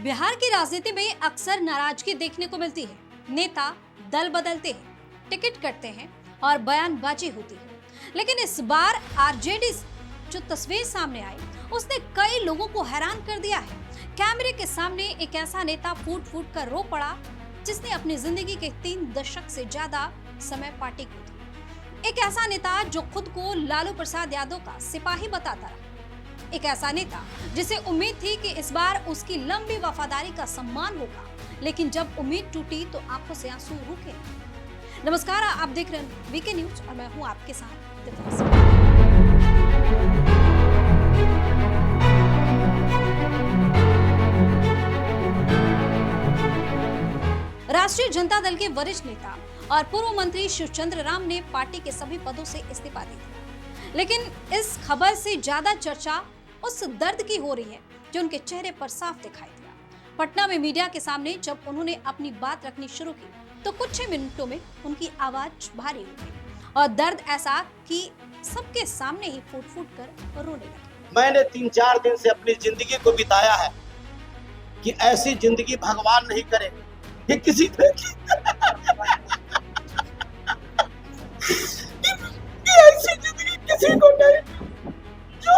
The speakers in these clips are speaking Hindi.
बिहार की राजनीति में अक्सर नाराजगी देखने को मिलती है। नेता दल बदलते हैं, टिकट कटते हैं और बयानबाजी होती है। लेकिन इस बार आरजेडी जो तस्वीर सामने आई उसने कई लोगों को हैरान कर दिया है। कैमरे के सामने एक ऐसा नेता फूट फूट कर रो पड़ा जिसने अपनी जिंदगी के 3 दशक से ज्यादा समय पार्टी को दी। एक ऐसा नेता जो खुद को लालू प्रसाद यादव का सिपाही बताता रहा। एक ऐसा नेता जिसे उम्मीद थी कि इस बार उसकी लंबी वफादारी का सम्मान होगा, लेकिन जब उम्मीद टूटी तो आंखों से आंसू रुके। नमस्कार, आप देख रहे हैं वीके न्यूज और मैं हूं आपके साथ दिव्या सिंह। राष्ट्रीय जनता दल के वरिष्ठ नेता और पूर्व मंत्री शिवचंद्र राम ने पार्टी के सभी पदों से इस्तीफा दे दिया। लेकिन इस खबर से ज्यादा चर्चा उस दर्द की हो रही है जो उनके चेहरे पर साफ दिखाई दिया। पटना में मीडिया के सामने जब उन्होंने अपनी बात रखनी शुरू की तो कुछ ही मिनटों में उनकी आवाज भारी हो गई और दर्द ऐसा कि सबके सामने ही फूट फूट कर रोने लगे। मैंने 3-4 दिन से अपनी जिंदगी को बिताया है कि ऐसी जिंदगी भगवान नहीं करे कि किसी ऐसी जिंदगी किसी को नहीं जो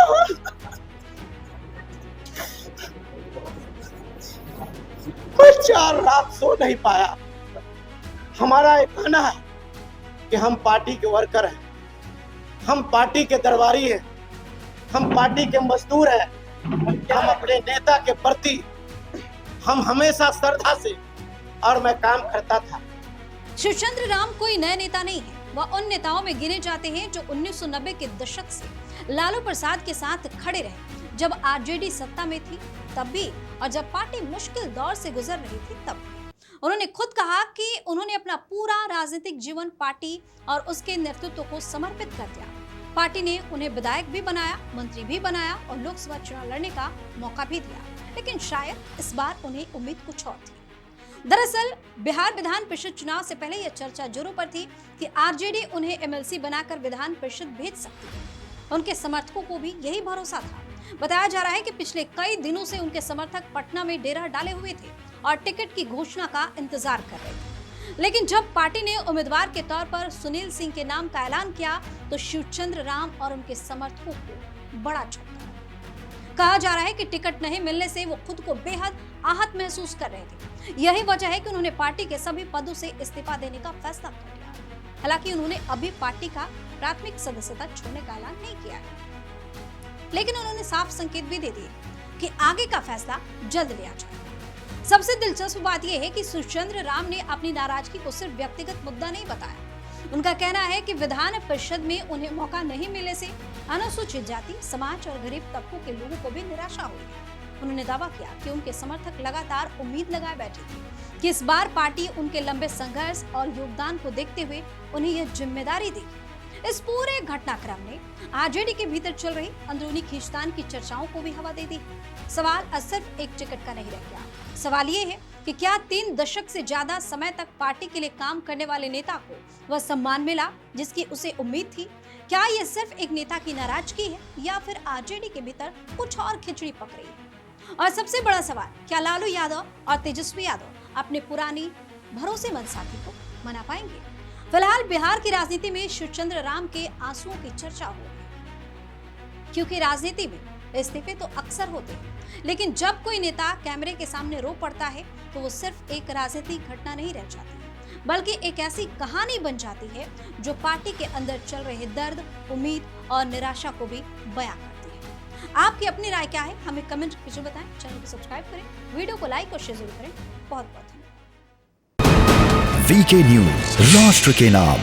मैं 4 रात सो नहीं पाया। हमारा एक कहना है कि हम पार्टी के वर्कर हैं, हम पार्टी के दरबारी हैं, हम पार्टी के मजदूर हैं। हम अपने नेता के प्रति हम हमेशा श्रद्धा से और मैं काम करता था। शिवचंद्र राम कोई नए नेता नहीं है। वह उन नेताओं में गिने जाते हैं जो 1990 के दशक से लालू प्रसाद के साथ खड़े रहे, जब आरजेडी सत्ता में थी तब भी और जब पार्टी मुश्किल दौर से गुजर रही थी तब भी। उन्होंने खुद कहा कि उन्होंने अपना पूरा राजनीतिक जीवन पार्टी और उसके नेतृत्व को समर्पित कर दिया। पार्टी ने उन्हें विधायक भी बनाया, मंत्री भी बनाया और लोकसभा चुनाव लड़ने का मौका भी दिया, लेकिन शायद इस बार उन्हें उम्मीद कुछ और थी। दरअसल बिहार विधान परिषद चुनाव से पहले यह चर्चा जोरों पर थी कि आरजेडी उन्हें एमएलसी बनाकर विधान परिषद भेज सकती है। उनके समर्थकों को भी यही भरोसा था। बताया जा रहा है कि पिछले कई दिनों से उनके समर्थक पटना में डेरा डाले हुए थे और टिकट की घोषणा का इंतजार कर रहे थे। लेकिन जब पार्टी ने उम्मीदवार के तौर पर सुनील सिंह के नाम का ऐलान किया तो शिवचंद्र राम और उनके समर्थकों को बड़ा झटका लगा। कहा जा रहा है कि टिकट नहीं मिलने से वो खुद को बेहद आहत महसूस कर रहे थे। यही वजह है कि उन्होंने पार्टी के सभी पदों से इस्तीफा देने का फैसला कर लिया। हालांकि उन्होंने अभी पार्टी का प्राथमिक सदस्यता छोड़ने का ऐलान नहीं किया है, लेकिन उन्होंने साफ संकेत भी दे दिए कि आगे का फैसला जल्द लिया जाएगा। सबसे दिलचस्प बात यह है कि शिवचंद्र राम ने अपनी नाराजगी को सिर्फ व्यक्तिगत मुद्दा नहीं बताया। उनका कहना है कि विधान परिषद में उन्हें मौका नहीं मिलने से अनुसूचित जाति, समाज और गरीब तबकों के लोगों को भी निराशा हुई है। उन्होंने दावा किया कि उनके समर्थक लगातार उम्मीद लगाए बैठे थे कि इस बार पार्टी उनके लंबे संघर्ष और योगदान को देखते हुए उन्हें यह जिम्मेदारी देगी। इस पूरे घटनाक्रम ने आरजेडी के भीतर चल रही अंदरूनी खींचतान की चर्चाओं को भी हवा दे दी। सवाल सिर्फ एक टिकट का नहीं रह गया। सवाल ये है कि क्या 3 दशक से ज्यादा समय तक पार्टी के लिए काम करने वाले नेता को वह सम्मान मिला जिसकी उसे उम्मीद थी? क्या यह सिर्फ एक नेता की नाराजगी है या फिर आरजेडी के भीतर कुछ और खिचड़ी पक रही है? और सबसे बड़ा सवाल, क्या लालू यादव और तेजस्वी यादव अपने पुरानी भरोसेमंद साथी को मना पाएंगे? फिलहाल बिहार की राजनीति में शिवचंद्र राम के आंसुओं की चर्चा हो रही है, क्योंकि राजनीति में इस्तीफे तो अक्सर होते हैं, लेकिन जब कोई नेता कैमरे के सामने रो पड़ता है तो वो सिर्फ एक राजनीतिक घटना नहीं रह जाती, बल्कि एक ऐसी कहानी बन जाती है जो पार्टी के अंदर चल रहे दर्द, उम्मीद और निराशा को भी बयां करती है। आपकी अपनी राय क्या है? हमें कमेंट में बताएं। चैनल को सब्सक्राइब करें, वीडियो को लाइक और शेयर जरूर करें। बहुत बहुत धन्यवाद। वीके न्यूज, राष्ट्र के नाम।